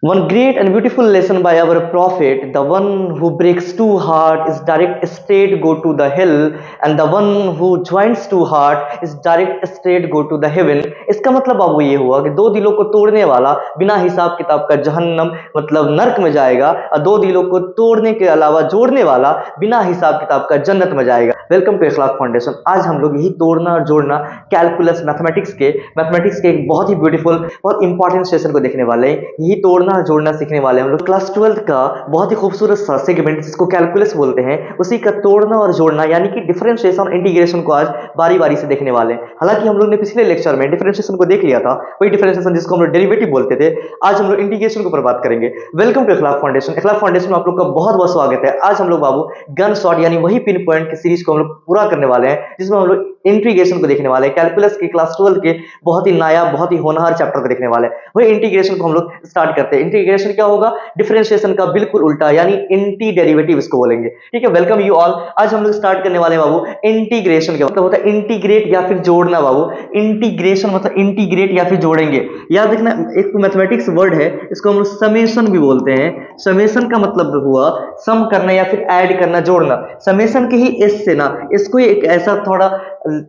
One great and beautiful lesson by our prophet, the one who breaks two heart is direct straight go to the hell, and the one who joins two heart is direct straight go to the heaven। इसका मतलब अब ये हुआ कि दो दिलों को तोड़ने वाला बिना हिसाब किताब का जहन्नम मतलब नर्क में जाएगा, और दो दिलों को तोड़ने के अलावा जोड़ने वाला बिना हिसाब किताब का जन्नत में जाएगा। Welcome to Ikhlaq Foundation. आज हम लोग यही तोड़ना और जोड़ना कैलकुलस मैथमेटिक्स के एक बहुत ही ब्यूटीफुल बहुत इंपॉर्टेंट सेशन को देखने वाले हैं। यही तोड़ना और जोड़ना सीखने वाले हैं हम लोग। क्लास 12 का बहुत ही खूबसूरत सा सेगमेंट जिसको कैलकुलस बोलते हैं, उसी का तोड़ना और जोड़ना यानी कि डिफरेंशिएशन और इंटीग्रेशन को आज बारी बारी से देखने वाले हैं। हालांकि हम लोग ने पिछले लेक्चर में डिफरेंशिएशन को देख लिया था, वही डिफरेंशिएशन जिसको हम लोग डेरिवेटिव बोलते थे। आज हम लोग इंटीग्रेशन के ऊपर बात करेंगे। Welcome to Ikhlaq Foundation. Ikhlaq Foundation में आप लोग का बहुत बहुत स्वागत है। आज हम लोग बाबू गन शॉट यानी वही पिन पॉइंट की सीरीज को हम लोग पूरा करने वाले हैं, जिसमें हम लोग इंटीग्रेशन को देखने वाले हैं। कैलकुलस की क्लास 12 के बहुत ही नया बहुत ही होनहार चैप्टर को देखने वाले हैं। वही इंटीग्रेशन को हम लोग स्टार्ट करते हैं। इंटीग्रेशन क्या होगा? डिफरेंशिएशन का बिल्कुल उल्टा यानी एंटी डेरिवेटिव इसको बोलेंगे। ठीक है, वेलकम यू ऑल। आज हम लोग स्टार्ट करने वाले हैं बाबू इंटीग्रेशन। क्या मतलब होता है? इंटीग्रेट या फिर जोड़ना बाबू। इंटीग्रेशन मतलब इंटीग्रेट या फिर जोड़ेंगे। याद रखना, एक मैथमेटिक्स वर्ड है, इसको हम लोग समेशन भी बोलते हैं। समेशन का मतलब हुआ सम करना या फिर ऐड करना, जोड़ना। समेशन के ही एस से ना इसको एक ऐसा थोड़ा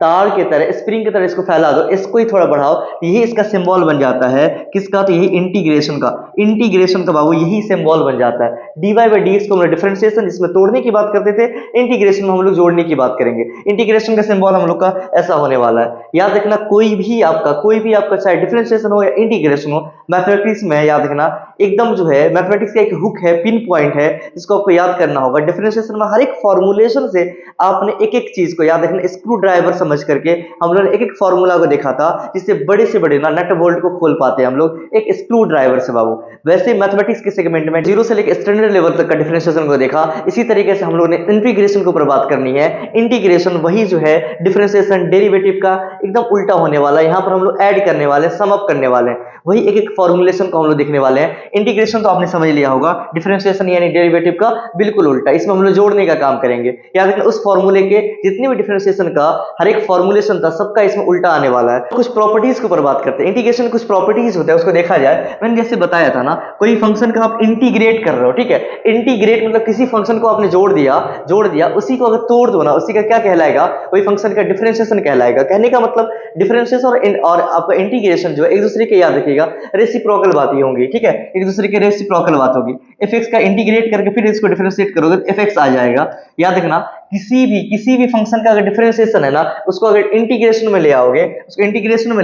तार के तरह स्प्रिंग की तरह इसको फैला दो, इसको ही थोड़ा बढ़ाओ, यही इसका सिंबल बन जाता है। किसका? तो यही इंटीग्रेशन का। इंटीग्रेशन का बाबू यही सिंबल बन जाता है। dy बाई डी को हम लोग डिफरेंशिएशन जिसमें तोड़ने की बात करते थे, इंटीग्रेशन में हम लोग जोड़ने की बात करेंगे। इंटीग्रेशन का सिंबल हम लोग का ऐसा होने वाला है। याद रखना, कोई भी आपका चाहे डिफरेंशिएशन हो या इंटीग्रेशन हो, मैथमेटिक्स में याद रखना एकदम जो है मैथमेटिक्स का एक हुक है, पिन पॉइंट है, जिसको आपको याद करना होगा। डिफरेंशिएशन में हर एक फॉर्मुलेशन से आपने एक एक चीज को याद रखना। स्क्रू ड्राइवर समझ करके हम लोग ने एक एक फॉर्मूला को देखा था, जिससे बड़े से बड़े ना नट बोल्ट को खोल पाते हैं हम लोग एक स्क्रू ड्राइवर से बाबू। वैसे मैथमेटिक्स के सेगमेंट में जीरो से लेकर स्टैंडर्ड लेवल तक का डिफरेंशिएशन को देखा। इसी तरीके से हम लोग ने इंटीग्रेशन के ऊपर बात करनी है। इंटीग्रेशन वही जो है डिफरेंशिएशन डेरिवेटिव का एकदम उल्टा होने वाला है। यहाँ पर हम लोग ऐड करने वाले, सम अप करने वाले हैं। वही एक एक फॉर्मुलेशन को हम लोग देखने वाले हैं। इंटीग्रेशन तो आपने समझ लिया होगा, डिफरेंशिएशन यानी डेरिवेटिव का बिल्कुल उल्टा। इसमें हम लोग जोड़ने का काम करेंगे। याद रखना, उस फॉर्मूले के जितने भी डिफरेंशिएशन का हर एक फॉर्मुलेशन था, सबका इसमें उल्टा आने वाला है। कुछ प्रॉपर्टीज के ऊपर बात करते हैं। इंटीग्रेशन कुछ प्रॉपर्टीज होता है, उसको देखा जाए। मैंने जैसे बताया था ना, कोई फंक्शन का आप इंटीग्रेट कर रहे हो, ठीक है। इंटीग्रेट मतलब किसी फंक्शन को आपने जोड़ दिया, उसी को अगर तोड़ दो ना, उसी का क्या कहलाएगा? वही फंक्शन का डिफरेंशिएशन कहलाएगा। कहने का मतलब डिफरेंशिएशन और आपका इंटीग्रेशन जो है एक दूसरे के, याद रखिएगा, रेसिप्रोकल बात ही होंगी। ठीक है, एक दूसरे के रेसिप्रोकल बात होगी। fx का इंटीग्रेट करके फिर इसको डिफरेंशिएट करोगे तो fx आ जाएगा। याद रखना, किसी भी फंक्शन का अगर डिफरेंशिएशन है ना, उसको अगर इंटीग्रेशन में ले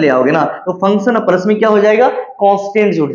आओगे ना, तो फंक्शन और प्लस में क्या हो जाएगा? कांस्टेंट जुड़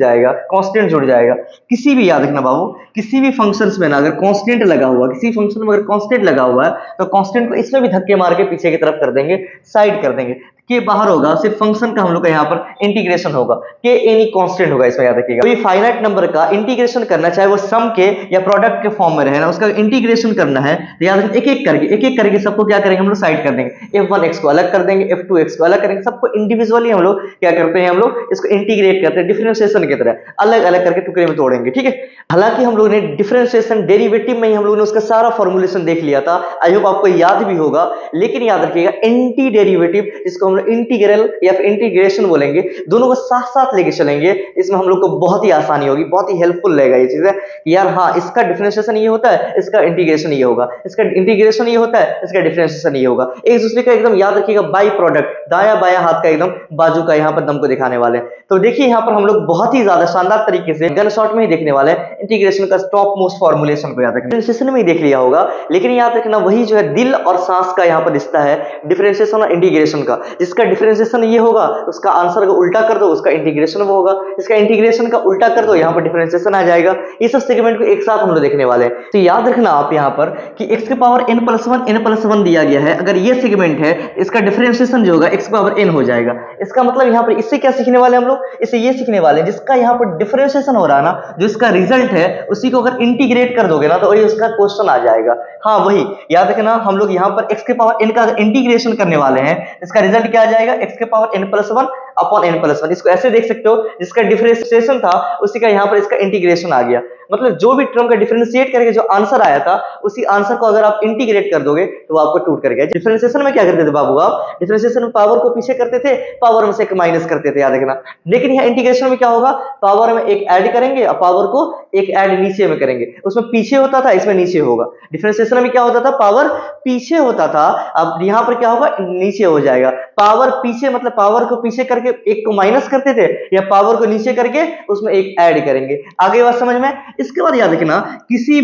जाएगा। किसी भी, याद रखना बाबू, किसी भी फंक्शंस में ना अगर कांस्टेंट लगा हुआ, किसी फंक्शन में अगर कांस्टेंट लगा हुआ है, तो कांस्टेंट को इसमें भी धक्के मार के पीछे की तरफ कर देंगे, साइड कर देंगे। के बाहर होगा, सिर्फ फंक्शन का हम लोग का यहाँ पर इंटीग्रेशन होगा। के एनी कांस्टेंट होगा इसमें, याद रखिएगा। कोई फाइनाइट नंबर का इंटीग्रेशन करना, चाहे वो सम के या प्रोडक्ट के फॉर्म में रहे ना, उसका इंटीग्रेशन करना है तो याद रखिए एक एक करके सबको क्या करेंगे हम लोग? साइड कर देंगे। f1 x को अलग कर देंगे, f2 x को अलग करेंगे। सबको इंडिविजुअली हम लोग क्या करते हैं? हम लोग इसको इंटीग्रेट करते हैं, डिफरेंशिएशन की तरह अलग अलग करके टुकड़े में तोड़ेंगे। ठीक है, हालांकि हम लोगों ने डिफरेंशिएशन डेरिवेटिव में ही हम लोगों ने उसका सारा फॉर्मुलेशन देख लिया था। आई होप आपको याद भी होगा। लेकिन याद रखिएगा, एंटी डेरिवेटिव जिसको हम लोग इंटीग्रल या फिर इंटीग्रेशन बोलेंगे, दोनों को साथ साथ लेके चलेंगे। इसमें हम लोग को बहुत ही आसानी होगी, बहुत ही हेल्पफुल रहेगा ये चीजें। यार हाँ, इसका डिफरेंशिएशन ये होता है, इसका इंटीग्रेशन ये होगा, इसका इंटीग्रेशन ये होता है, इसका डिफरेंशिएशन ये होगा। एक दूसरे का एकदम याद रखिएगा बाई प्रोडक्ट, दाया बाया हाथ का एकदम बाजू का यहाँ पर दम को दिखाने वाले हैं। तो देखिए यहाँ पर हम लोग बहुत ही ज्यादा शानदार तरीके से गन शॉट में ही देखने वाले हैं इंटीग्रेशन का टॉप मोस्ट फॉर्मुलेशन को। याद रखना, डिफरेंशिएशन में ही देख लिया होगा, लेकिन याद रखना वही जो है दिल और सांस का यहाँ पर रिश्ता है डिफरेंशिएशन और इंटीग्रेशन का। जिसका डिफरेंशिएशन ये होगा, उसका आंसर को उल्टा कर दो, उसका इंटीग्रेशन वो होगा। इसका इंटीग्रेशन का उल्टा कर दो, यहाँ पर डिफरेंशिएशन आ जाएगा। ये सब सेगमेंट को एक साथ हम लोग देखने वाले हैं। तो याद रखना आप यहाँ पर कि x के पावर n+1 दिया गया है। अगर ये सेगमेंट है, इसका डिफरेंशिएशन जो होगा x के पावर n हो जाएगा। इसका मतलब यहाँ पर इससे क्या सीखने वाले हम लोग? इससे ये सीखने वाले हैं जिसका यहाँ पर डिफरेंशिएशन हो रहा है ना, जो इसका रिजल्ट है, उसी को अगर इंटीग्रेट कर दोगे ना, तो वही उसका क्वेश्चन आ जाएगा। हाँ वही याद रखना, हम लोग यहाँ पर x के पावर n का इंटीग्रेशन करने वाले हैं। इसका रिजल्ट क्या आ जाएगा? x के power n+1 upon n plus one. इसको ऐसे देख सकते हो, जिसका डिफरेंशिएशन था उसी का यहाँ पर इसका इंटीग्रेशन आ गया। मतलब जो भी टर्म का डिफरेंशिएट करके जो आंसर आया था उसी आंसर को अगर आप इंटीग्रेट कर दोगे तो वो आपको टूट कर गया। डिफरेंशिएशन में क्या करते थे बाबू आप, डिफरेंशिएशन में पावर को पीछे करते थे, पावर में से एक माइनस करते थे, याद रखना। लेकिन यहाँ इंटीग्रेशन में क्या होगा, पावर में एक ऐड करेंगे और पावर को एक ऐड नीचे में करेंगे। उसमें पीछे होता था, इसमें नीचे होगा। डिफरेंशिएशन में क्या होता था, पावर पीछे होता था, अब यहाँ पर क्या होगा, नीचे हो जाएगा। पावर पीछे मतलब पावर को पीछे करके एक को माइनस करते थे, या पावर को नीचे करके उसमें एक ऐड करेंगे। आगे बात समझ में। इसके बाद याद रखना, किसी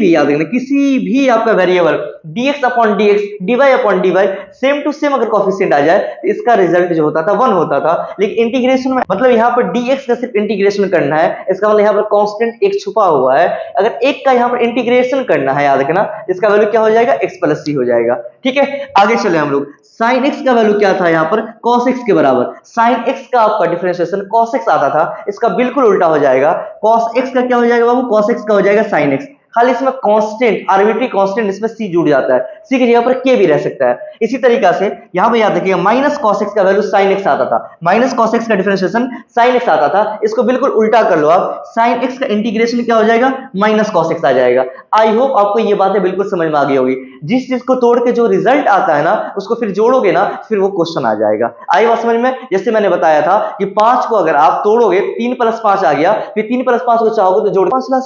भी आपका variable dx upon dx, dy upon dy same to same अगर कोफिशिएंट आ जाए तो इसका रिजल्ट जो होता था 1 होता था। लेकिन इंटीग्रेशन में मतलब यहाँ पर dx का सिर्फ इंटीग्रेशन करना है, इसका मतलब यहाँ पर कांस्टेंट एक छुपा हुआ है। अगर एक का यहाँ पर इंटीग्रेशन करना है, याद रखना, इसका वैल्यू क्या हो जाएगा, x प्लस c हो जाएगा। ठीक है, आगे चले हम लोग। sin x का वैल्यू क्या था यहाँ पर, cos x के बराबर। sin x का आपका डिफरेंशिएशन cos x आता था, इसका बिल्कुल उल्टा हो जाएगा। cos x का क्या हो जाएगा बाबू, cos x का हो जाएगा sin x। खाली इसमें कांस्टेंट, आर्बिट्री कांस्टेंट इसमें c जुड़ जाता है, c की जगह पर k भी रह सकता है। इसी तरीका से यहां पे याद रखिएगा, माइनस cos x का वैल्यू sin x आता था, माइनस cos x का डिफरेंशिएशन sin x आता था। इसको बिल्कुल उल्टा कर लो आप, sin x का इंटीग्रेशन क्या हो जाएगा, माइनस cos x आ जाएगा। आई होप आपको ये बातें बिल्कुल समझ में आ गई होगी। जिस चीज को तोड़ के जो रिजल्ट आता है ना, उसको फिर जोड़ोगे ना, फिर वो क्वेश्चन आ जाएगा। आई बात समझ में। जैसे मैंने बताया था कि 5 को अगर आप तोड़ोगे, 3 प्लस 5 आ गया, फिर 3 प्लस 5 को चाहोगे तो जोड़ 5 ला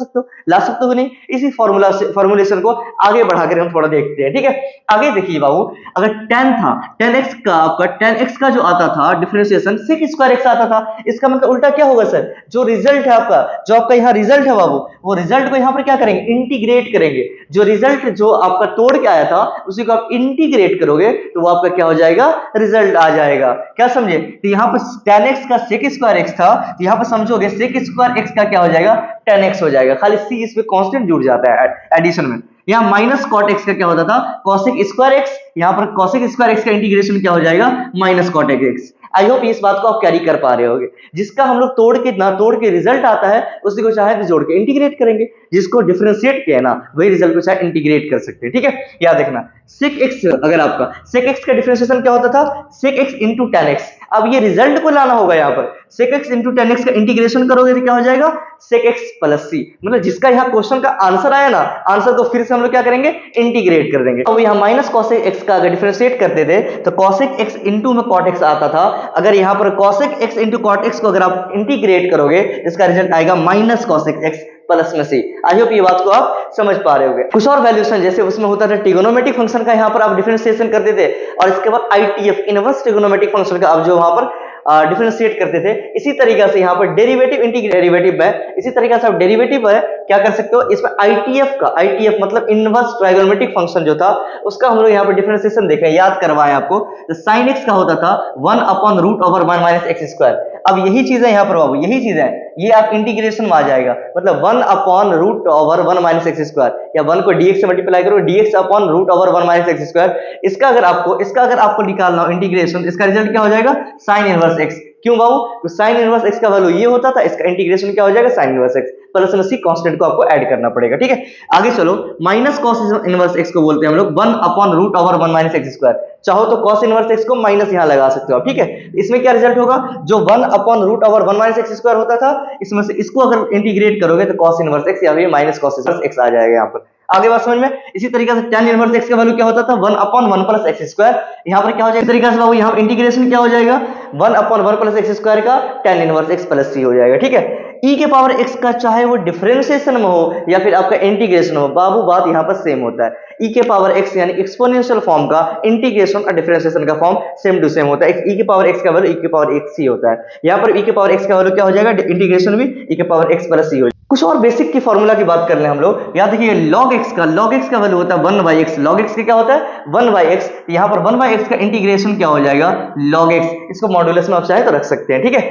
सकते हो नहीं। इसी फॉर्मूला से फॉर्मुलेशन को आगे बढ़ाकर हम थोड़ा देखते हैं। ठीक है, आगे देखिए बाबू, अगर 10 था, 10x का आपका 10x का जो आता था डिफरेंशिएशन sec स्क्वायर x आता था। इसका मतलब उल्टा क्या होगा सर, जो रिजल्ट है आपका, जो आपका यहाँ रिजल्ट है बाबू, वो रिजल्ट को यहाँ पर क्या करेंगे, इंटीग्रेट करेंगे। जो रिजल्ट जो आपका तोड़ के आया था उसी को आप इंटीग्रेट करोगे तो वो आपका क्या हो जाएगा, रिजल्ट आ जाएगा। क्या समझे, तो यहाँ पर 10x का sec स्क्वायर x था, तो यहाँ पर समझोगे sec स्क्वायर x का क्या हो जाएगा, 10x हो जाएगा। खाली c इसमें कांस्टेंट जुड़ जाता है एडिशन में। यहाँ माइनस कॉट एक्स का क्या होता था, कॉसेक स्क्वायर एक्स, यहाँ पर कॉसेक स्क्वायर एक्स का इंटीग्रेशन क्या हो जाएगा, minus cot x. I hope इस बात को आप कैरी कर पा रहे होगे। जिसका हम लोग तोड़ के रिजल्ट आता है उसी को चाहे तो जोड़ के इंटीग्रेट करेंगे, जिसको डिफरेंशिएट किया ना वही रिजल्ट को चाहे इंटीग्रेट कर सकते हैं। ठीक है, याद देखना, सेक एक्स, अगर आपका सेक एक्स का डिफरेंशिएशन क्या होता था, sec x into tan x. अब ये रिजल्ट को लाना होगा, यहाँ पर sec x into tan x का इंटीग्रेशन करोगे तो क्या हो जाएगा, सेक एक्स प्लस सी। मतलब जिसका यहाँ क्वेश्चन का आंसर आया ना, आंसर को फिर से हम लोग क्या करेंगे, इंटीग्रेट कर देंगे। अब यहाँ माइनस कॉसेक एक्स का अगर डिफरेंशिएट करते थे तो कॉसेक एक्स इंटू में कॉट एक्स आता था। अगर यहाँ पर cosec x into cot x को अगर आप इंटीग्रेट करोगे, इसका रिजल्ट आएगा माइनस कॉसेक एक्स प्लस में सी। आई होप ये बात को आप समझ पा रहे होंगे। कुछ और वैल्यूशन जैसे उसमें होता था ट्रिगोनोमेट्रिक फंक्शन का, यहाँ पर आप डिफरेंशिएशन करते थे, और इसके बाद आईटीएफ इनवर्स ट्रिगोनोमेट्रिक फंक्शन का आप जो वहां पर डिफरेंशिएट करते थे। इसी तरीके से यहाँ पर डेरिवेटिव डेरिवेटिव है, इसी तरीके से आप डेरिवेटिव है क्या कर सकते हो, इसमें आईटीएफ का, आईटीएफ मतलब इनवर्स ट्राइगोनोमेट्रिक फंक्शन जो था उसका हम लोग यहाँ पर डिफरेंशिएशन देखें, याद करवाएं आपको। तो साइन एक्स का होता था 1 upon root over 1 minus x square. अब यही चीज है यहाँ पर बाबू, यही चीज है, ये आप इंटीग्रेशन में आ जाएगा, मतलब 1 upon root over 1 minus x square, या 1 को dx से मल्टीप्लाई करो, dx upon root over 1 minus x square. इसका अगर आपको निकालना हो इंटीग्रेशन, इसका रिजल्ट क्या हो जाएगा, साइन इनवर्स एक्स। क्यों बाबू, तो साइन इनवर्स एक्स का वैल्यू ये होता था, इसका इंटीग्रेशन क्या हो जाएगा, साइन इनवर्स एक्स प्लस में सी कांस्टेंट को आपको ऐड करना पड़ेगा। ठीक है, आगे चलो, माइनस कॉस इनवर्स एक्स को बोलते हैं हम लोग 1 upon root over 1 minus x square. चाहो तो कॉस इनवर्स एक्स को माइनस यहां लगा सकते हो आप। ठीक है, इसमें क्या रिजल्ट होगा, जो 1 upon root over 1 minus x square होता था, इसमें से इसको अगर इंटीग्रेट करोगे तो कॉस इनवर्स एक्स या फिर माइनस कॉस इनवर्स एक्स आ जाएगा यहाँ पर। आगे बात समझ में। इसी तरीके से tan इनवर्स x का वैल्यू क्या होता था, 1 अपॉन 1 प्लस एक्स स्क्वायर। यहाँ पर क्या हो जाएगा, इस तरीके से बाबू यहाँ इंटीग्रेशन क्या हो जाएगा, 1 अपॉन 1 प्लस एक्स स्क्वायर का tan inverse x plus c हो जाएगा। ठीक है, e के पावर x का चाहे वो डिफरेंशिएशन में हो या फिर आपका इंटीग्रेशन हो, बाबू बात यहाँ पर सेम होता है। e के पावर x यानी एक्सपोनेंशियल फॉर्म का इंटीग्रेशन और डिफरेंशिएशन का फॉर्म सेम टू सेम होता है। e के पावर x का वैल्यू e के पावर x c होता है। यहाँ पर e के पावर x का वैल्यू क्या हो जाएगा, इंटीग्रेशन भी e के पावर x प्लस c हो जाएगा। कुछ और बेसिक की फॉर्मूला की बात कर ले हम लोग। याद रखिए, log x का वैल्यू होता है 1 बाई एक्स। log x का क्या होता है, 1 बाई एक्स। यहाँ पर 1 बाई एक्स का इंटीग्रेशन क्या हो जाएगा, log x। इसको मॉड्यूलस में आप चाहे तो रख सकते हैं। ठीक है,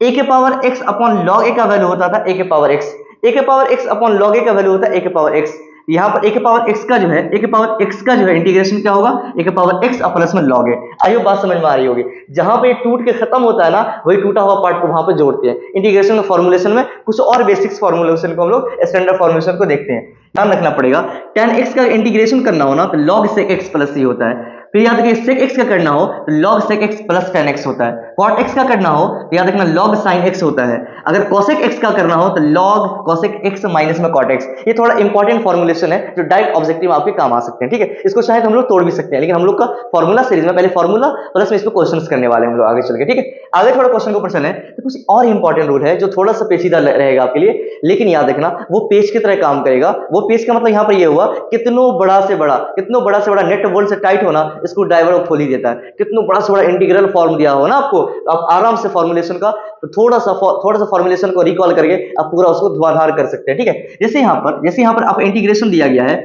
a के power x upon log a का वैल्यू होता था a के पावर x। a के power x upon log a का वैल्यू होता है a के पावर x। यहाँ पर a के पावर x का जो है, a के पावर x का जो है इंटीग्रेशन क्या होगा, a के पावर x प्लस में log a। आइए बात समझ में आ रही होगी। जहां पे टूट के खत्म होता है ना, वही टूटा हुआ पार्ट को वहां पे जोड़ते हैं। इंटीग्रेशन में फॉर्मुलेशन में कुछ और बेसिक्स फॉर्मुलेशन को हम लोग स्टैंडर्ड फॉर्मुलेशन को देखते हैं। ध्यान रखना पड़ेगा, tan x का इंटीग्रेशन करना हो ना तो log sec x plus c होता है। फिर याद रखिए sec x का करना हो तो log sec x plus tan x होता है। cot x का करना हो तो याद रखना log sin x होता है। अगर cosec x का करना हो तो log cosec x माइनस में cot x। ये थोड़ा इंपॉर्टेंट फॉर्मुलेशन है जो डायरेक्ट ऑब्जेक्टिव आपके काम आ सकते हैं, ठीक है। इसको शायद हम लोग तोड़ भी सकते हैं, लेकिन हम लोग का फॉर्मूला सीरीज में पहले फॉर्मूला प्लस में इस पे क्वेश्चंस करने वाले हैं हम लोग आगे चल के, ठीक है। आगे थोड़ा क्वेश्चन के ऊपर चलें तो कुछ और इंपॉर्टेंट रूल है जो थोड़ा सा पेचीदा रहेगा आपके लिए, लेकिन याद रखना वो पेज की तरह काम करेगा। वो पेज का मतलब यहाँ पर ये हुआ कितनों बड़ा से बड़ा नेट बोल्ट से टाइट होना स्क्रू ड्राइवर को खोल ही देता है। कितनों बड़ा से बड़ा इंटीग्रल फॉर्म दिया हो ना आपको, तो आप आराम से फॉर्मुलेशन का थोड़ा सा फॉर्मुलेशन को रिकॉल करके आप पूरा उसको धुआंधार कर सकते हैं, ठीक है। जैसे यहाँ पर आप इंटीग्रेशन दिया गया है,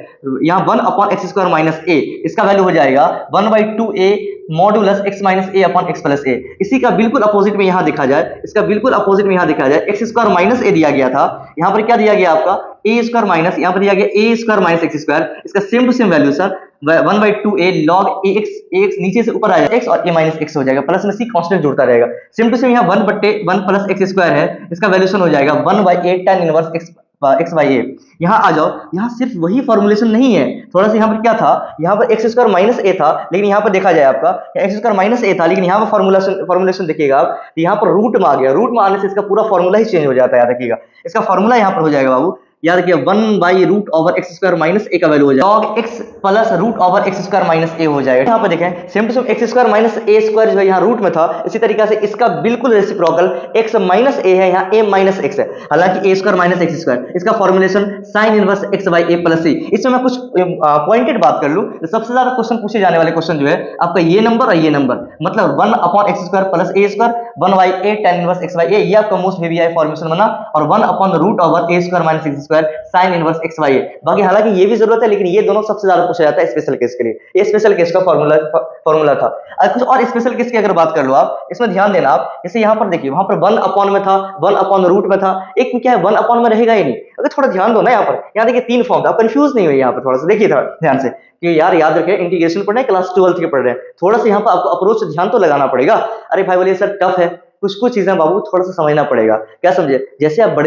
यहाँ 1 अपॉन एक्स स्क्वायर माइनस ए, इसका वैल्यू हो जाएगा 1/2a मॉडुलस x माइनस ए अपॉन एक्स प्लस ए। इसी का बिल्कुल अपोजिट में यहाँ देखा जाए, इसका बिल्कुल अपोजिट में यहाँ देखा जाए, एक्स स्क्वायर माइनस ए दिया गया था, यहाँ पर क्या दिया गया आपका ए स्क्वायर माइनस, यहाँ पर दिया गया a square minus x square. इसका same to same value sir 1/2a log ax नीचे से ऊपर आ जाएगा x और a माइनस एक्स हो जाएगा, प्लस में सी कांस्टेंट जुड़ता रहेगा। सेम टू सेम यहाँ 1/1 प्लस एक्स स्क्वायर है, इसका वैल्यूशन हो जाएगा 1/a tan inverse x by a। यहाँ आ जाओ, यहाँ सिर्फ वही फॉर्मुलेशन नहीं है, थोड़ा सा यहाँ पर क्या था, यहाँ पर एक्स स्क्वायर माइनस ए था, लेकिन यहाँ पर देखा जाए आपका एक्स स्क्वायर माइनस ए था, लेकिन यहाँ पर फॉर्मुलेशन देखिएगा आप, यहाँ पर रूट में आ गया। रूट में आने से इसका पूरा फॉर्मूला ही चेंज हो जाता है, याद रखिएगा। इसका फॉर्मूला यहाँ पर हो जाएगा बाबू, याद रखिए 1/रूट एक्स स्क्वायर माइनस ए का वैल्यू हो जाएगा log x plus root X square minus A हो जाएगा। यहाँ पर देखें same to same X square minus A square जो है यहाँ रूट में था, इसी तरीके से इसका बिल्कुल रेसिप्रोकल x माइनस ए है, यहाँ a माइनस एक्स है, हालांकि a square minus x square. इसका formulation sine inverse x by a plus C. इसमें मैं कुछ पॉइंटेड बात कर लूं तो सबसे ज्यादा क्वेश्चन पूछे जाने वाले क्वेश्चन जो है आपका ये नंबर और ये नंबर, मतलब 1 upon x square plus A square 1/a tan inverse x by a, ये आपका मोस्ट हेवी आई फॉर्मेशन बना, और 1 upon root over a square minus x square sine inverse x by a। बाकी हालांकि ये भी जरूरत है, लेकिन ये दोनों सबसे ज्यादा पूछा जाता है स्पेशल केस के लिए। ये स्पेशल केस का फॉर्मूला था। अब कुछ और स्पेशल केस की अगर बात कर लो आप, इसमें ध्यान देना आप, जैसे यहाँ पर देखिए वहां पर 1 अपॉन में था, 1 अपॉन रूट में था, एक में क्या है 1 अपॉन में रहेगा ही नहीं। अगर थोड़ा ध्यान दो ना, यहाँ देखिए 3 फॉर्म था, आप कंफ्यूज नहीं हुए। यहाँ पर थोड़ा सा देखिए थोड़ा ध्यान से कि यार याद रखें इंटीग्रेशन पढ़ रहे हैं, क्लास 12th के पढ़ रहे हैं, थोड़ा सा यहाँ पर आपको अप्रोच से ध्यान तो लगाना पड़ेगा। अरे भाई बोलिए सर टफ है, कुछ चीजें बाबू थोड़ा सा समझना पड़ेगा, क्या समझे। जैसे आप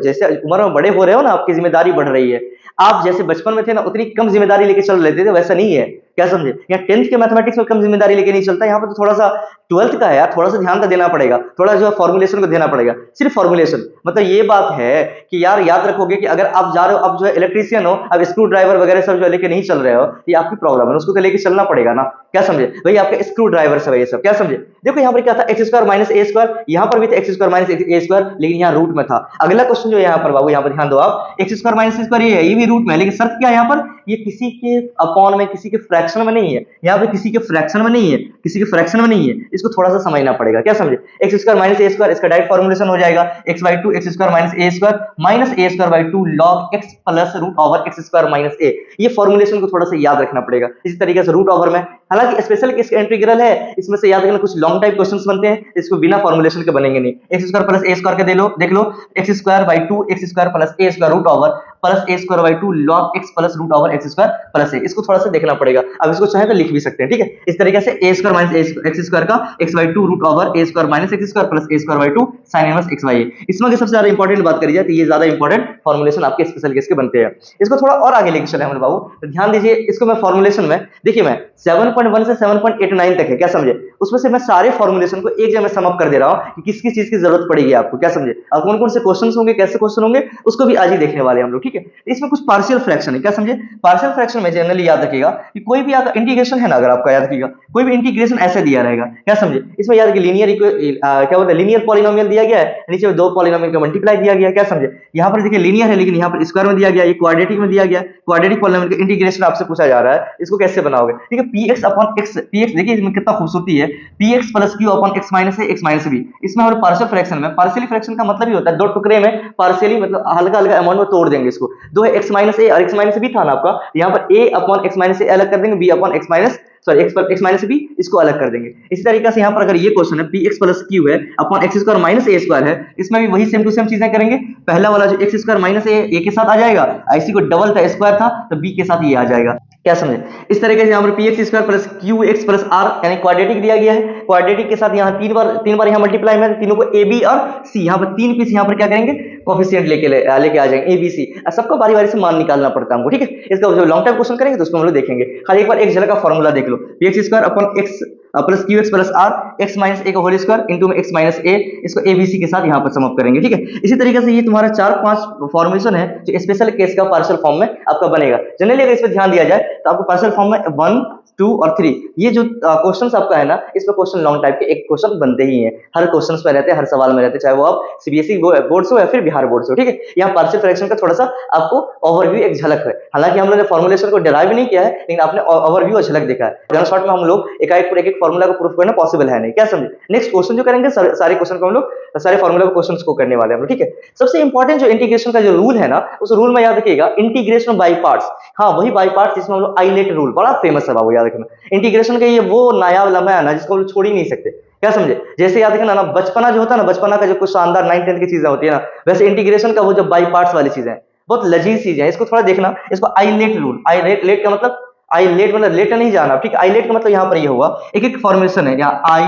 जैसे उम्र में बड़े हो रहे हो ना, आपकी जिम्मेदारी बढ़ रही है। आप जैसे बचपन में थे ना उतनी कम जिम्मेदारी लेके चल लेते थे, वैसा नहीं है, क्या समझे। यहाँ 10th के मैथमेटिक्स में कम जिम्मेदारी लेके नहीं चलता, यहाँ पर तो थोड़ा सा 12th का है यार, थोड़ा सा ध्यान तो देना पड़ेगा, थोड़ा जो है फॉर्मुलेशन को देना पड़ेगा। सिर्फ फॉर्मुलेशन मतलब ये बात है कि यार याद रखोगे कि अगर आप जा रहे हो, अब जो है इलेक्ट्रीशियन हो, अब स्क्रू ड्राइवर वगैरह सब जो लेके नहीं चल रहे हो, ये आपकी प्रॉब्लम है, उसको तो लेके चलना पड़ेगा ना, क्या समझे। भाई आपके स्क्रू ड्राइवर से ये सब, क्या समझे। देखो यहाँ पर क्या था, x square minus A square, यहाँ पर भी था x square minus A square, लेकिन यहाँ रूट में था। अगला क्वेश्चन जो है यहाँ पर बाबू, यहाँ पर ध्यान दो आप, x square minus A square ये भी रूट में है, लेकिन शर्त क्या है यहाँ पर, ये किसी के अपॉन में, किसी के फ्रैक्शन में नहीं है। यहाँ पे किसी के फ्रैक्शन में नहीं है, किसी के फ्रैक्शन में नहीं है, इसको थोड़ा सा समझना पड़ेगा, क्या समझे। X square minus A square, इसका डायरेक्ट फॉर्मुलेशन हो जाएगा x/2 X square minus A square minus A square by 2 log x plus root over X square minus A. ये फॉर्मुलेशन को थोड़ा सा याद रखना पड़ेगा। इसी तरीके से रूट ओवर में, हालांकि स्पेशल केस का इंटीग्रल है, इसमें से याद रखना कुछ लॉन्ग टाइप क्वेश्चंस बनते हैं, इसको बिना फॉर्मुलेशन के बनेंगे नहीं। X square plus A square के देख लो X square by 2 X square plus A square root over plus A square by 2 log x plus root over X square plus A, इसको थोड़ा सा देखना पड़ेगा। अब इसको चाहे तो लिख भी सकते हैं, ठीक है। इस तरीके से A square minus x square का x/2 root over A square minus x square plus A square by 2 sine inverse x by A. इसमें सबसे ज्यादा इंपॉर्टेंट बात करी जाए तो ये ज्यादा इंपॉर्टेंट फॉर्मुलेशन आपके स्पेशल केस के बनते हैं। इसको थोड़ा और आगे लेके चले हम बाबू, तो ध्यान दीजिए। इसको मैं फॉर्मुलेशन में देखिए, मैं 7.1 से 7.89 तक है, क्या समझे। उसमें से मैं सारे फॉर्मुलेशन को एक जगह सम अप कर दे रहा हूं कि किस किस चीज की जरूरत पड़ेगी आपको, क्या समझे, और कौन कौन से क्वेश्चन होंगे, कैसे क्वेश्चन होंगे, उसको भी आज ही देखने वाले हम लोग, ठीक है। इसमें कुछ पार्शियल फ्रैक्शन है, क्या समझे। पार्शियल फ्रैक्शन में जनरली याद रखिएगा कि कोई भी आपका इंटीग्रेशन है ना, अगर आपका याद रखिएगा कोई भी इंटीग्रेशन ऐसे दिया रहेगा, क्या समझे। इसमें याद रखिए लीनियर क्या बोलते हैं, लीनियर पॉलिनोमियल दिया गया है, नीचे में 2 पॉलिनोमियल का मल्टीप्लाई दिया गया है, क्या समझे। यहाँ पर देखिए लीनियर है, लेकिन यहाँ पर स्क्वायर में दिया गया, ये क्वाड्रेटिक में दिया गया, क्वाड्रेटिक पॉलिनोमियल का इंटीग्रेशन आपसे पूछा जा रहा है, इसको कैसे बनाओगे, ठीक है। px अपॉन x, px देखिए इसमें कितना खूबसूरती है, px plus q upon x minus a x minus b। इसमें हमारे पार्शियल फ्रैक्शन में, पार्शियली फ्रैक्शन का मतलब ही होता है दो टुकड़े में पार्शियली, मतलब हल्का हल्का अमाउंट में तोड़ देंगे इसको। दो है x माइनस a और x माइनस b था ना आपका, यहाँ पर a upon x minus a अलग कर देंगे, b upon x minus x minus b इसको अलग कर देंगे। इसी तरीके से यहाँ पर अगर ये क्वेश्चन है px प्लस q है upon x square minus a square है, इसमें भी वही सेम टू सेम चीजें करेंगे। पहला वाला जो एक्स स्क्वायर माइनस a के साथ आ जाएगा, इसी को डबल था स्क्वायर था तो b के साथ ये आ जाएगा। क्या समझे? इस तरीके से यहाँ पर p x square plus Q x plus r यानी क्वाड्रेटिक दिया गया है। क्वाड्रेटिक के साथ यहाँ तीन बार यहाँ मल्टीप्लाई में तीनों को ए बी और सी, यहाँ पर तीन पीस यहाँ पर क्या करेंगे, कोफिशिएंट लेके आ जाएंगे ए बी सी। सबको बारी बारी से मान निकालना पड़ता है हमको, ठीक है। इसका जो लॉन्ग टाइम क्वेश्चन करेंगे तो उसको हम लोग देखेंगे। खाली एक बार एक झलक का फॉर्मूला देख लो, P x square upon X plus Q x plus R X minus A का होल स्क्वायर इंटू में एक्स माइनस ए, इसको एबीसी के साथ यहाँ पर सम अप करेंगे, ठीक है। इसी तरीके से ये तुम्हारा 4-5 फॉर्मेशन है जो स्पेशल केस का पार्शियल फॉर्म में आपका बनेगा। जनरली अगर इस पर ध्यान दिया जाए तो आपको पार्शियल फॉर्म में 1, 2 और 3 ये जो क्वेश्चन आपका है ना, इस पर क्वेश्चन लॉन्ग टाइप के एक क्वेश्चन बनते ही हैं, हर क्वेश्चन पे रहते हैं, हर सवाल में रहते हैं, चाहे वो आप सीबीएसई बोर्ड से हो या फिर बिहार बोर्ड से हो, ठीक है। यहाँ पार्शियल फ्रैक्शन का थोड़ा सा आपको ओवरव्यू एक झलक है, हालांकि हम लोग ने फॉर्मुलेशन को डिराइव नहीं किया है लेकिन आपने ओवरव्यू और झलक देखा है। शॉर्ट में हम लोग एक फॉर्मूला को प्रूफ करना पॉसिबल है नहीं, क्या समझे। नेक्स्ट क्वेश्चन जो करेंगे सारे क्वेश्चन को हम लोग सारे फॉर्मूला क्वेश्चन को करने वाले हैं, ठीक है। सबसे इंपॉर्टेंट जो इंटीग्रेशन का जो रूल है ना, उस रूल में याद रखिएगा इंटीग्रेशन बाय पार्ट्स। हाँ वही बाय पार्ट्स जिसमें हम लोग आइलेट रूल बड़ा फेमस है बाबू, याद रखना। इंटीग्रेशन का ये वो नायाब लम्हा है ना जिसको हम लोग छोड़ ही नहीं सकते, क्या समझे। जैसे याद रखना ना, बचपना जो होता है ना, बचपना का जो कुछ शानदार 9th-10th की चीजें होती है ना, वैसे इंटीग्रेशन का वो जो बाय पार्ट्स वाली चीजें बहुत लजीज चीजें हैं। इसको थोड़ा देखना, इसको आइलेट रूल, आइलेट का मतलब आइलेट मतलब लेट नहीं जाना, ठीक है। आइलेट का मतलब यहाँ पर ये होगा, एक एक फॉर्मेशन है यहाँ आई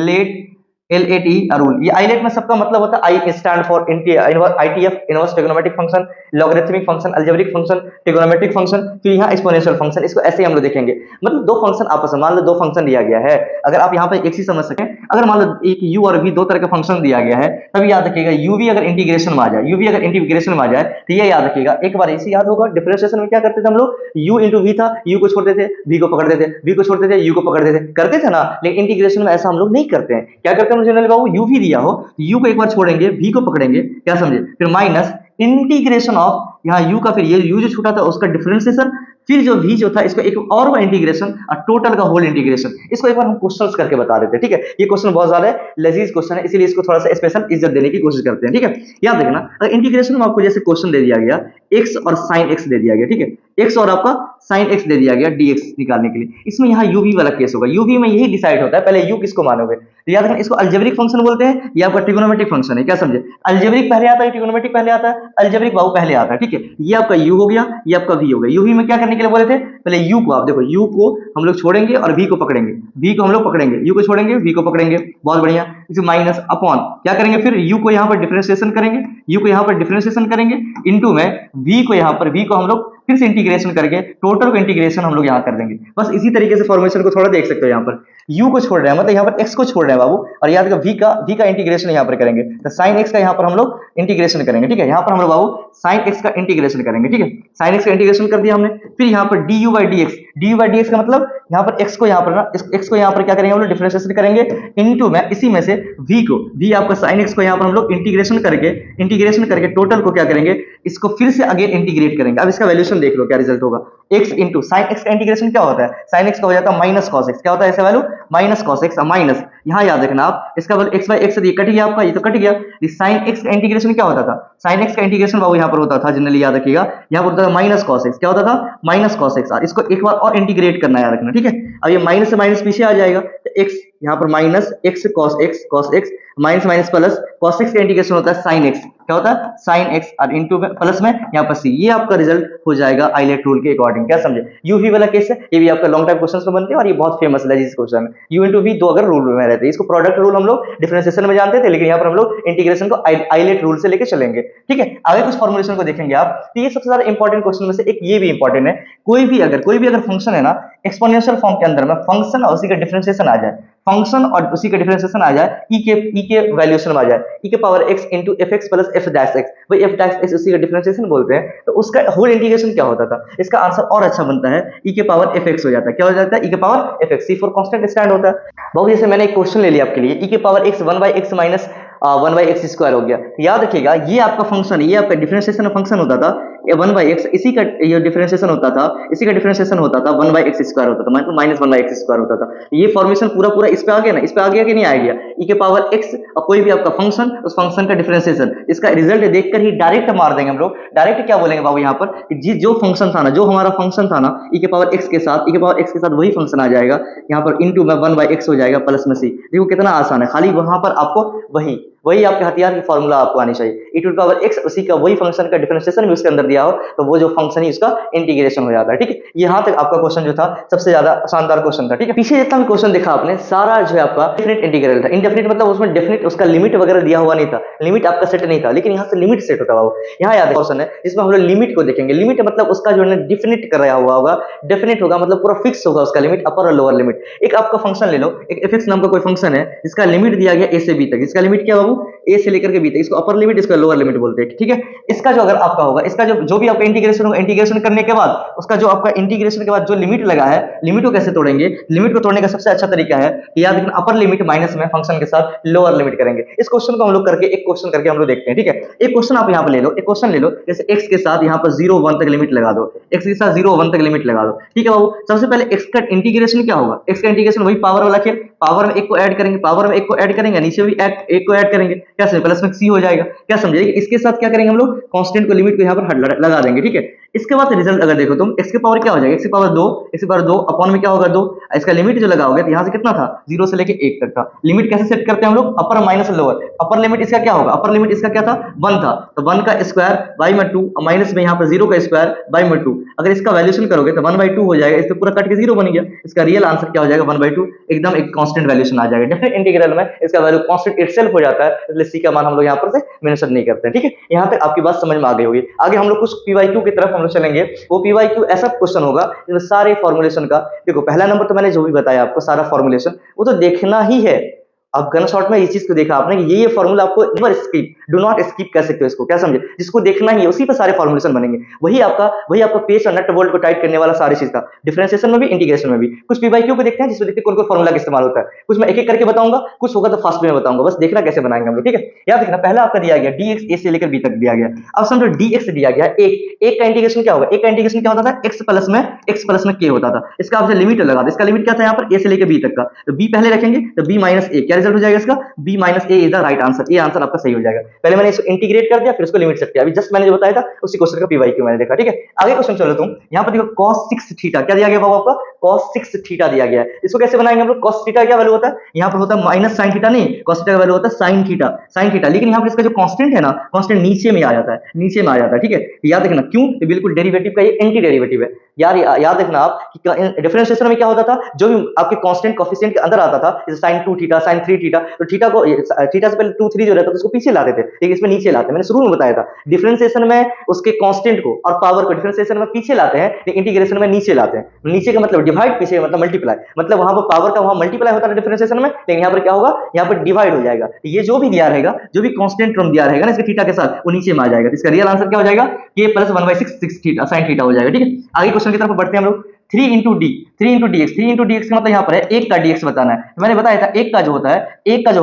लेट LAT रूल। ये आइलेट में सबका मतलब होता है I stand for ITF inverse trigonometric function, logarithmic function, algebraic function, trigonometric function, फिर यहाँ एक्सपोनेंशियल फंक्शन। इसको ऐसे ही हम लोग देखेंगे, मतलब दो फंक्शन आपस में, मान लो दो फंक्शन दिया गया है, अगर आप यहाँ पे एक ही समझ सकें, अगर मान लो एक u और v दो तरह का फंक्शन दिया गया है, तब याद रखिएगा uv अगर इंटीग्रेशन में आ जाए, uv अगर इंटीग्रेशन में आ जाए तो ये याद रखिएगा। एक बार इसे याद होगा, डिफरेंशिएशन में क्या करते थे हम लोग, u इंटू वी था, u को छोड़ते थे, v को पकड़ते थे, v को छोड़ते थे, u को पकड़ते थे, करते थे ना। लेकिन इंटीग्रेशन में ऐसा हम लोग नहीं करते हैं। क्या करते हैं जनरली बाबू, uv दिया हो u को एक बार छोड़ेंगे, v को पकड़ेंगे, क्या समझे, फिर माइनस इंटीग्रेशन ऑफ यहाँ u का, फिर ये u जो छूटा था उसका डिफरेंशिएशन, फिर जो v जो था इसको एक और बार इंटीग्रेशन और टोटल का होल इंटीग्रेशन। इसको एक बार हम क्वेश्चंस करके बता देते हैं, ठीक है। ये क्वेश्चन बहुत ज्यादा लजीज क्वेश्चन है, इसीलिए इसको थोड़ा सा स्पेशल इज्जत देने की कोशिश करते हैं, ठीक है। याद देखना, अगर इंटीग्रेशन में आपको जैसे क्वेश्चन दे दिया गया x और sin x दे दिया गया, ठीक है, x और आपका sin x दे दिया गया dx निकालने के लिए, इसमें यहाँ uv वाला केस होगा। uv में यही डिसाइड होता है पहले u किसको मानोगे। तो याद रखना, इसको अलजेब्रिक फंक्शन बोलते हैं, ये आपका ट्रिग्नोमेट्रिक फंक्शन है, क्या समझे। अलजेब्रिक पहले आता है, ट्रिग्नोमेट्रिक पहले आता है, अलजेब्रिक बाबू पहले आता है, ठीक है। ये आपका u हो गया, ये आपका v हो गया। uv में क्या करने के लिए बोले थे, पहले u को, आप देखो u को हम लोग छोड़ेंगे और v को पकड़ेंगे, v को हम लोग पकड़ेंगे, u को छोड़ेंगे, v को पकड़ेंगे, बहुत बढ़िया। इसे माइनस अपॉन क्या करेंगे, फिर u को यहाँ पर डिफरेंशिएशन करेंगे, u को यहाँ पर डिफरेंशिएशन करेंगे, इनटू में v को यहाँ पर, v को हम लोग फिर से इंटीग्रेशन करके टोटल को इंटीग्रेशन हम लोग यहाँ कर देंगे। बस इसी तरीके से फॉर्मेशन को थोड़ा देख सकते हो, यहाँ पर u को छोड़ रहे हैं, मतलब यहाँ पर x को छोड़ रहे हैं बाबू, और याद रखिएगा v का इंटीग्रेशन यहाँ पर करेंगे, तो sin x का यहाँ पर हम लोग इंटीग्रेशन करेंगे, ठीक है। यहाँ पर हम लोग बाबू sin x का इंटीग्रेशन करेंगे, ठीक है। sin x का इंटीग्रेशन कर दिया हमने, फिर यहाँ पर du/dx का मतलब यहाँ पर x को यहाँ पर ना, x को यहाँ पर क्या करेंगे हम लोग, डिफरेंशिएशन करेंगे, इनटू में इसी में से v को, v आपका sin x को यहाँ पर हम लोग इंटीग्रेशन करके टोटल को क्या करेंगे, इसको फिर से अगेन इंटीग्रेट करेंगे। अब इसका वैल्यूशन देख लो क्या रिजल्ट होगा, x इंटू साइन एक्स का इंटीग्रेशन क्या होता है, साइन एक्स का हो जाता है माइनस कॉस एक्स, क्या होता है ऐसा value minus cos x, minus यहाँ याद रखना आप, इसका value x by x cut गया आपका, ये तो कट गया। साइन एक्स का इंटीग्रेशन क्या होता था, साइन एक्स का इंटीग्रेशन बाबू यहाँ पर होता था, जनरली याद रखिएगा, यहाँ पर होता था माइनस कॉस एक्स, क्या होता था माइनस कॉस एक्स। इसको एक बार और इंटीग्रेट करना याद रखना, ठीक है। अब ये माइनस से माइनस पीछे आ जाएगा, तो एक्स यहाँ पर minus x cos x minus minus plus cos x का इंटीग्रेशन होता है साइन एक्स, क्या होता है साइन एक्स, और इंटू में प्लस में यहाँ पर सी, ये आपका रिजल्ट हो जाएगा आइलेट रूल के अकॉर्डिंग, क्या समझे। यूवी वाला केस है, ये भी आपका लॉन्ग टाइम क्वेश्चंस में बनते हैं और ये बहुत फेमस है जिस क्वेश्चन में यू इंटू वी दो अगर रूल में रहते हैं, इसको प्रोडक्ट रूल हम लोग डिफरेंशिएशन में जानते थे, लेकिन यहाँ पर हम लोग इंटीग्रेशन को आइलेट रूल से लेकर चलेंगे, ठीक है। आगे कुछ फॉर्मुलेशन को देखेंगे आप, तो ये सबसे ज्यादा इंपॉर्टेंट क्वेश्चन में से एक ये भी इंपॉर्टेंट है। कोई भी अगर फंक्शन है ना एक्सपोनेंशियल फॉर्म के अंदर में, फंक्शन और उसी का डिफरेंशिएशन आ जाए, फंक्शन और उसी का डिफरेंशिएशन आ जाए, ई के वैल्यूएशन में आ जाए, ई के power x into F x plus F dash x, भाई एफ डैश एक्स उसी का डिफरेंशिएशन बोलते हैं, तो उसका होल इंटीग्रेशन क्या होता था, इसका आंसर और अच्छा बनता है, ई के पावर एफ एक्स हो जाता है, क्या हो जाता है ई के power f x, c for constant stand होता है। बहुत जैसे मैंने एक क्वेश्चन ले लिया आपके लिए, ई के power x 1/x minus 1/x square हो गया, तो याद रखिएगा ये आपका फंक्शन, ये आपका डिफरेंशिएशन फंक्शन होता था 1/x, इसी का ये डिफरेंशिएशन होता था, इसी का डिफरेंशिएशन होता था 1/x स्क्वायर होता था, मतलब माइनस 1/x स्क्वायर होता था। ये फॉर्मेशन पूरा इस पे आ गया ना, इस पे आ गया कि नहीं आ गया, ई के पावर x और कोई भी आपका फंक्शन, उस फंक्शन का डिफरेंशिएशन, इसका रिजल्ट देखकर ही डायरेक्ट मार देंगे हम लोग। डायरेक्ट क्या बोलेंगे बाबू यहाँ पर, जी जो फंक्शन था ना, जो हमारा फंक्शन था ना ई के पावर x के साथ, ई के पावर x के साथ वही फंक्शन आ जाएगा, यहाँ पर इनटू में 1/x हो जाएगा प्लस में सी। देखो कितना आसान है, खाली वहां पर आपको वही वही आपके हथियार की फॉर्मूला आपको आनी चाहिए। e टू पावर x उसी का वही फंक्शन का डिफरेंशिएशन भी उसके अंदर दिया हो तो वो जो फंक्शन ही उसका इंटीग्रेशन हो जाता है। ठीक है, यहाँ तक आपका क्वेश्चन जो था सबसे ज्यादा शानदार क्वेश्चन था। ठीक है, पीछे जितना भी क्वेश्चन देखा आपने सारा जो है आपका डेफिनेट इंटीग्रल था। इनडेफिनेट मतलब उसमें डेफिनेट उसका लिमिट वगैरह दिया हुआ नहीं था, लिमिट आपका सेट नहीं था, लेकिन यहाँ से लिमिट सेट होता बाबू। यहाँ याद क्वेश्चन है जिसमें हम लोग लिमिट को देखेंगे। लिमिट मतलब उसका जो है डिफिनेट कराया हुआ होगा, डेफिनेट होगा मतलब पूरा फिक्स होगा उसका लिमिट, अपर और लोअर लिमिट। एक आपका फंक्शन ले लो, एक एफ नाम का कोई फंक्शन है जिसका लिमिट दिया गया ए से बी तक। इसका लिमिट क्या बाबू, ए से लेकर के बी तक। इसको अपर लिमिट, इसको लोअर लिमिट बोलते हैं। ठीक है, इसका जो अगर आपका होगा, इसका जो भी आपका इंटीग्रेशन होगा, इंटीग्रेशन करने के बाद उसका जो आपका इंटीग्रेशन के बाद जो लिमिट लगा है, लिमिट को कैसे तोड़ेंगे? लिमिट को तोड़ने का सबसे अच्छा तरीका है कि याद रखना अपर लिमिट माइनस में फंक्शन के साथ लोअर लिमिट करेंगे। इस क्वेश्चन को हम लोग करके एक क्वेश्चन करके हम लोग देखते हैं। ठीक है, एक क्वेश्चन आप यहाँ पे ले लो, एक क्वेश्चन ले लो जैसे x के साथ यहाँ पर 0 1 तक लिमिट लगा दो, x के साथ 0 1 तक लिमिट लगा दो। ठीक है बाबू, सबसे पहले x का इंटीग्रेशन क्या होगा? x का इंटीग्रेशन वही पावर वाला खेल, पावर में एक को ऐड करेंगे, पावर में एक को ऐड करेंगे, नीचे भी एक को ऐड करेंगे, क्या समझे? प्लस में c हो जाएगा। क्या समझे? इसके साथ क्या करेंगे हम लोग? कांस्टेंट को, लिमिट को यहाँ पर लगा देंगे। ठीक है, इसके बाद रिजल्ट अगर देखो तुम, x की पावर क्या हो जाएगा? x की पावर 2, x की पावर 2 अपॉन में क्या होगा 2। इसका लिमिट जो लगाओगे तो यहाँ से कितना था? 0 से लेके 1 तक था। लिमिट कैसे सेट करते हैं हम लोग? अपर माइनस लोअर। अपर लिमिट इसका क्या होगा? अपर लिमिट इसका क्या था? 1 था, तो 1 का स्क्वायर बाई में 2, माइनस में यहाँ पर 0 का स्क्वायर बाई में 2। अगर इसका वैल्यूशन करोगे तो 1/2 हो जाएगा, इससे पूरा कट के 0 बन गया। इसका रियल आंसर क्या हो जाएगा? 1/2, एकदम एक कांस्टेंट वैल्यूशन आ जाएगा। डेफिनेट इंटीग्रल में इसका वैल्यू कांस्टेंट इटसेल्फ हो जाता है, इसलिए सी का मान हम लोग यहाँ पर से मेंशन नहीं करते। ठीक है, यहाँ तक आपकी बात समझ में आ गई होगी। आगे हम लोग कुछ पीवाईक्यू की तरफ हम लोग चलेंगे। वो पीवाईक्यू ऐसा क्वेश्चन होगा जिसमें सारे फॉर्मुलेशन का, देखो पहला नंबर तो मैंने जो भी बताया आपको सारा फॉर्मुलेशन वो तो देखना ही है। अब गन शॉट में इस चीज को देखा आपने कि ये फॉर्मूला आपको never skip, do not skip कह सकते हो इसको। क्या समझे? जिसको देखना ही है उसी पे सारे फॉर्मुलेशन बनेंगे। वही आपका पेज और नट बोल्ट को टाइट करने वाला सारी चीज था, डिफरेंशिएशन में भी इंटीग्रेशन में भी। कुछ पीवाईक्यू को देखते हैं जिसमें देखते हैं कौन कौन फॉर्मूला का इस्तेमाल होता है। कुछ मैं एक एक करके बताऊंगा, कुछ होगा तो फास्ट में बताऊंगा, बस देखना कैसे बनाएंगे हम लोग। ठीक है, याद रखना पहला आपका दिया गया dx a से लेकर b तक दिया गया। अब समझो dx दिया गया, एक का इंटीग्रेशन क्या होगा? एक का इंटीग्रेशन क्या होता था? x प्लस में k होता था। इसका आपसे लिमिट लगा दो, इसका लिमिट क्या था यहाँ पर? a से लेकर b तक का, तो b पहले रखेंगे तो b माइनस a, क्या रिजल्ट हो जाएगा इसका? b minus A is the right answer. ये आंसर आपका सही हो जाएगा। पहले मैंने इसको इंटीग्रेट कर दिया, फिर इसको लिमिट सेट किया। अभी जस्ट मैंने जो बताया था उसी क्वेश्चन का पीवाईक्यू मैंने देखा। ठीक है, आगे क्वेश्चन चलो तुम। यहाँ पर देखो cos 6 थीटा क्या दिया गया बाबू? आपका cos 6 थीटा दिया गया है। इसको कैसे बनाएंगे हम लोग? cos थीटा क्या वैल्यू होता है? यहाँ पर होता है माइनस साइन थीटा, नहीं cos थीटा का वैल्यू होता है साइन थीटा। लेकिन यहाँ पर इसका जो कांस्टेंट है ना, कांस्टेंट नीचे में आ जाता है, नीचे में आ जाता है। ठीक है, याद रखना क्यों? ये बिल्कुल डेरिवेटिव का ये एंटी डेरिवेटिव है यार। याद रखना आप कि डिफरेंशिएशन में क्या होता था, जो भी आपके कांस्टेंट कोएफिशिएंट के अंदर आता था, जैसे sin 2 थीटा, sin 3 थीटा, तो थीटा को थीटा से पहले 2 3 जो रहता था उसको पीछे लाते थे, ठीक है, इसमें नीचे लाते हैं। मैंने शुरू में बताया था डिफरेंशिएशन में उसके कांस्टेंट को और पावर को डिफरेंशिएशन में पीछे लाते हैं, लेकिन इंटीग्रेशन में नीचे लाते हैं। नीचे का मतलब डिवाइड, पीछे का मतलब मल्टीप्लाई, मतलब वहां पर पावर का वहां मल्टीप्लाई होता है डिफरेंशिएशन में, लेकिन यहाँ पर क्या होगा? यहाँ पर डिवाइड हो जाएगा। ये जो भी दिया रहेगा, जो भी कांस्टेंट टर्म दिया रहेगा ना इसके थीटा के साथ, वो नीचे में आ जाएगा। तो इसका रियल आंसर क्या हो जाएगा? k plus 1/6 theta sin theta हो जाएगा। ठीक है, आगे क्वेश्चन की तरफ बढ़ते हैं हम लोग। 3 इंटू dx का मतलब यहाँ पर है एक का dx बताना है। मैंने बताया था एक का जो होता है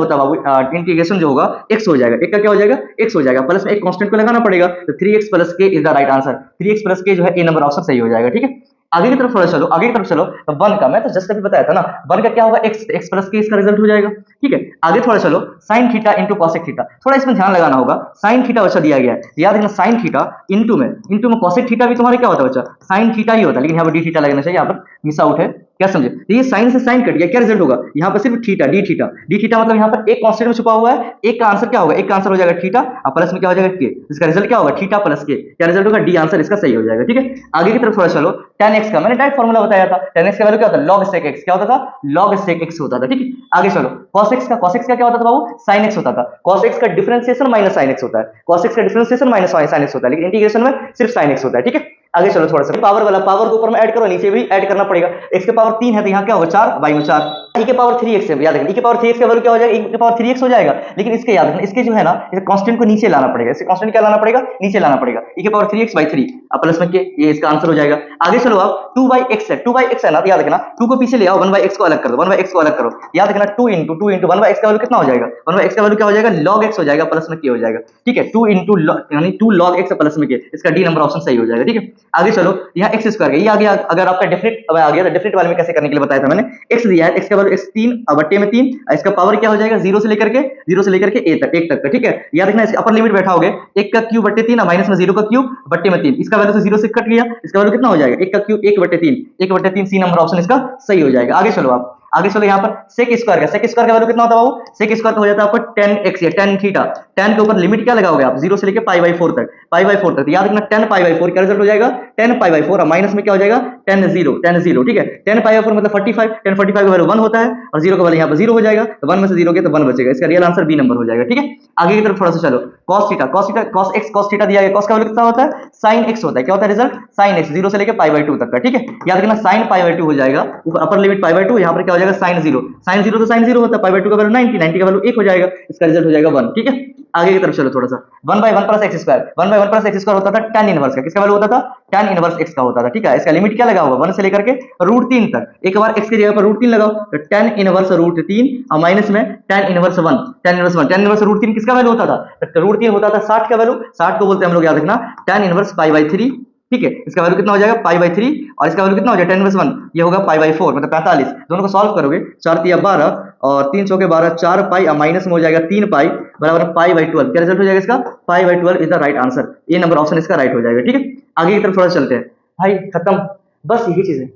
बाबू इंटीग्रेशन जो होगा x हो जाएगा। एक का क्या हो जाएगा? x हो जाएगा, प्लस में एक कांस्टेंट को लगाना पड़ेगा, तो 3x plus k is the right answer. 3x plus k जो है ए नंबर ऑप्शन सही हो जाएगा। ठीक है, आगे की तरफ थोड़ा चलो, आगे की तरफ चलो। तो 1 का मैं तो जस्ट अभी बताया था ना, 1 का क्या होगा? x प्लस k इसका रिजल्ट हो जाएगा। ठीक है, आगे थोड़ा चलो। sin theta into cosec theta, थोड़ा इसमें ध्यान लगाना होगा। sin थीटा अच्छा दिया गया है, याद रखना sin थीटा इंटू में cosec थीटा भी तुम्हारे क्या होता है बच्चा? sin थीटा ही होता है, लेकिन यहाँ पर d थीटा लगना चाहिए, यहाँ पर मिस आउट है। क्या समझे? तो ये साइन से साइन कट गया, क्या रिजल्ट होगा? यहाँ पर सिर्फ थीटा, डी थीटा मतलब यहाँ पर एक कांस्टेंट में छुपा हुआ है। एक का आंसर क्या होगा? एक का आंसर हो जाएगा थीटा और प्लस में क्या हो जाएगा? के। इसका रिजल्ट क्या होगा? थीटा प्लस के, क्या रिजल्ट होगा? डी आंसर इसका सही हो जाएगा। ठीक है, आगे की तरफ थोड़ा चलो। tan x का मैंने डायरेक्ट फॉर्मूला बताया था। tan x का वैल्यू क्या होता है? log sec x, क्या होता था? log sec x होता था। ठीक है, आगे चलो। cos x का क्या होता था बाबू? sin x होता था। cos x का डिफरेंशिएशन माइनस sin x होता है, cos x का डिफरेंशिएशन माइनस sin x होता है, लेकिन इंटीग्रेशन में सिर्फ sin x होता है। ठीक है, आगे चलो थोड़ा सा। पावर वाला, पावर को ऊपर में ऐड करो, नीचे भी ऐड करना पड़ेगा। x के पावर 3 है तो यहाँ क्या होगा? 4 बाई में 4। e के पावर 3x है, याद रखना e के पावर 3x का वैल्यू क्या हो जाएगा? e के पावर 3x हो जाएगा, लेकिन इसके याद रखना इसके जो है ना, इसे कांस्टेंट को नीचे लाना पड़ेगा। इससे कांस्टेंट क्या लाना पड़ेगा? नीचे लाना पड़ेगा। e के पावर 3x बाई 3 अब प्लस में के, ये इसका आंसर हो जाएगा। आगे चलो आप 2/x है, 2/x है ना, याद रखना 2 को पीछे ले आओ, 1/x को अलग कर दो, 1/x को अलग करो। याद रखना 2 इंटू 1/x का वैल्यू कितना हो जाएगा? 1/x का वैल्यू क्या हो जाएगा? log x हो जाएगा, प्लस में के हो जाएगा। ठीक है, 2 इंटू यानी 2 log x प्लस में के, इसका डी नंबर ऑप्शन सही हो जाएगा। ठीक है, आगे चलो। यहाँ x स्क्वायर ये आ गया। अगर आपका डेफिनेट आ गया तो डेफिनेट वाले में कैसे करने के लिए बताया था मैंने। x दिया है, x का वैल्यू x 3 बट्टे में 3, इसका पावर क्या हो जाएगा? 0 से लेकर के a तक, 1 तक का। ठीक है, याद रखना इसका अपर लिमिट बैठा होगे 1 का क्यूब बट्टे 3 माइनस में 0 का क्यूब बट्टे में 3, इसका वैल्यू तो 0 से कट गया, इसका वैल्यू कितना हो जाएगा? 1 का क्यूब 1 बट्टे 3 सी नंबर ऑप्शन इसका सही हो जाएगा। आगे चलो आप। आगे चलो यहाँ पर सेक स्क्वायर का वैल्यू कितना होता है बाबू? सेक स्क्वायर का हो जाता है आपका 10x या tan थीटा। tan के ऊपर लिमिट क्या लगाओगे आप? 0 से लेके π/4 तक, π/4 तक। याद रखना tan π/4 क्या रिजल्ट हो जाएगा? tan π/4 और माइनस में क्या हो जाएगा? tan 0, ठीक है। tan π/4 मतलब 45, tan 45 का वैल्यू 1 होता है और 0 का वैल्यू यहाँ पर 0 हो जाएगा, तो 1 में से 0 गया तो 1 बचेगा। इसका रियल आंसर बी नंबर हो जाएगा, ठीक है। आगे की तरफ थोड़ा सा चलो। cos थीटा, cos थीटा दिया गया, cos का वैल्यू कितना होता है? sin x होता है। क्या होता है रिजल्ट? sin x 0 से लेके π/2 तक का, ठीक है। याद रखना sin π/2 हो जाएगा, ऊपर अपर लिमिट π/2, यहाँ पर क्या हो जाएगा? sin 0, तो sin 0 होता है, π/2 का वैल्यू 90 का वैल्यू 1 हो जाएगा, इसका रिजल्ट हो जाएगा 1, ठीक है। आगे की तरफ चलो थोड़ा सा। 1/1 plus x square, 1/1 plus x square होता था tan इनवर्स का। किसका वैल्यू होता था? tan इनवर्स x का होता था, ठीक है। इसका लिमिट क्या लगा होगा? 1 से लेकर के √3 तक। एक बार x की जगह पर √3 लगाओ तो tan इनवर्स √3 और माइनस में tan इनवर्स 1, tan इनवर्स √3 किसका वैल्यू होता था? तो √3 होता था 60 का वैल्यू। 60 को बोलते हैं हम लोग, याद रखना, tan इनवर्स π/3, ठीक है। इसका वैल्यू कितना हो जाएगा? π/3 और इसका वैल्यू कितना हो जाएगा? tan इनवर्स 1, ये होगा π/4 मतलब 45। दोनों को सॉल्व करोगे 4 तिया 12 और 3 चौके 12, 4 पाई और माइनस में हो जाएगा 3 पाई बराबर π/12। क्या रिजल्ट हो जाएगा इसका? π/12 इज द राइट आंसर। ये नंबर ऑप्शन इसका राइट हो जाएगा, ठीक है। आगे की तरफ थोड़ा चलते हैं भाई, खत्म, बस यही चीज है,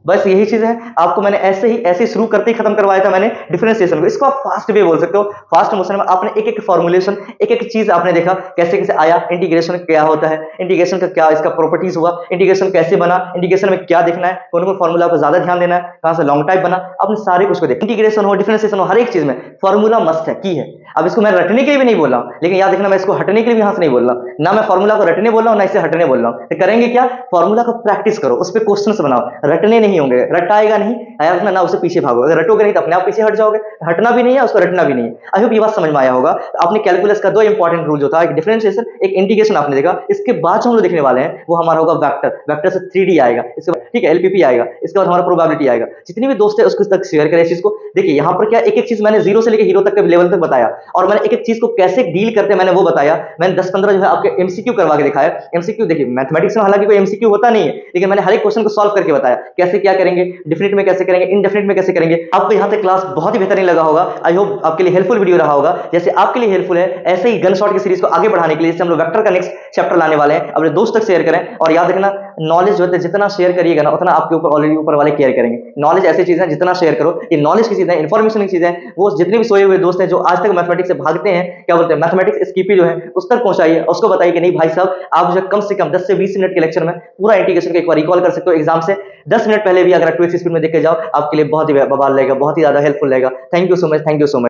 बस यही चीज है। आपको मैंने ऐसे शुरू करते ही खत्म करवाया था मैंने डिफरेंशिएशन को। इसको आप फास्ट वे बोल सकते हो, फास्ट मोशन में आपने एक एक फॉर्मुलेशन, एक एक चीज आपने देखा कैसे कैसे आया। इंटीग्रेशन क्या होता है, इंटीग्रेशन का क्या इसका प्रॉपर्टीज हुआ, इंटीग्रेशन कैसे बना, इंटीग्रेशन में क्या देखना है, कौन कौन फॉर्मूला को ज्यादा ध्यान देना है, कहां से लॉन्ग टाइप बना, आपने सारे कुछ को देखा। इंटीग्रेशन हो, डिफरेंशिएशन हो, हर एक चीज में फॉर्मूला मस्ट है, की है। अब इसको मैं रटने के लिए भी नहीं बोल रहा हूं, लेकिन याद रखना मैं इसको हटने के लिए भी यहां से नहीं बोल रहा, ना मैं फॉर्मूला को रटने बोल रहा हूं ना इसे हटने बोल रहा हूं। तो करेंगे क्या? फॉर्मूला को प्रैक्टिस करो, उस पर क्वेश्चंस बनाओ, रटने नहीं होंगे, रटाएगा नहीं, याद रखना ना उसे पीछे भागो। अगर रटोगे नहीं तो अपने आप पीछे हट जाओगे, हटना भी नहीं है, उसको रटना भी नहीं है। आई होप ये बात समझ में आया होगा। आपने कैलकुलस का 2 इंपॉर्टेंट रूल जो था, एक डिफरेंशिएशन, एक इंटीग्रेशन आपने देखा। इसके बाद जो हम लोग देखने वाले हैं वो हमारा होगा वेक्टर। वेक्टर से 3D आएगा, इसके बाद ठीक है एलपीपी आएगा, इसके बाद हमारा प्रोबेबिलिटी आएगा। जितनी भी दोस्त है उसको तक शेयर करें इस चीज को। देखिए यहाँ पर क्या एक एक चीज मैंने 0 से लेकर हीरो तक के लेवल तक बताया, और मैंने एक एक चीज को कैसे डील करते हैं मैंने वो बताया। मैंने 10-15 जो है आपके एमसीक्यू करवा के दिखाया। एमसीक्यू देखिए मैथमेटिक्स में हालांकि कोई एमसीक्यू होता नहीं है, लेकिन मैंने हर एक क्वेश्चन को सॉल्व करके बताया कैसे क्या करेंगे, डिफिनिट में कैसे करेंगे, इनडेफिनिट में कैसे करेंगे। आपको यहाँ तक क्लास बहुत ही बेहतरीन लगा होगा। आई होप आपके लिए हेल्पफुल वीडियो रहा होगा। जैसे आपके लिए हेल्पफुल है ऐसे ही गन शॉट की सीरीज को आगे बढ़ाने के लिए हम लोग वेक्टर का नेक्स्ट चैप्टर लाने वाले हैं। अपने दोस्त तक शेयर करें, और याद रखना नॉलेज जो है जितना शेयर करिएगा ना उतना आपके ऊपर ऑलरेडी ऊपर वाले केयर करेंगे। नॉलेज ऐसी चीज है जितना शेयर करो, ये नॉलेज की चीजें, इन्फॉर्मेशन की चीजें, वो जितने भी सोए हुए दोस्त हैं जो आज तक मैथमेटिक्स से भागते हैं, क्या बोलते हैं मैथमेटिक्स स्कीपी जो है उस तक पहुंचाइए। उसको बताइए कि नहीं भाई साहब आप जो कम से कम 10 से 20 मिनट के लेक्चर में पूरा इंटीग्रेशन को एक बार रिकॉल कर सकते हो। एग्जाम से 10 मिनट पहले भी अगर 2x स्पीड में देख के जाओ आपके लिए बहुत ही बवाल रहेगा, बहुत ही ज्यादा हेल्पफुल रहेगा। Thank you so much, thank you so much.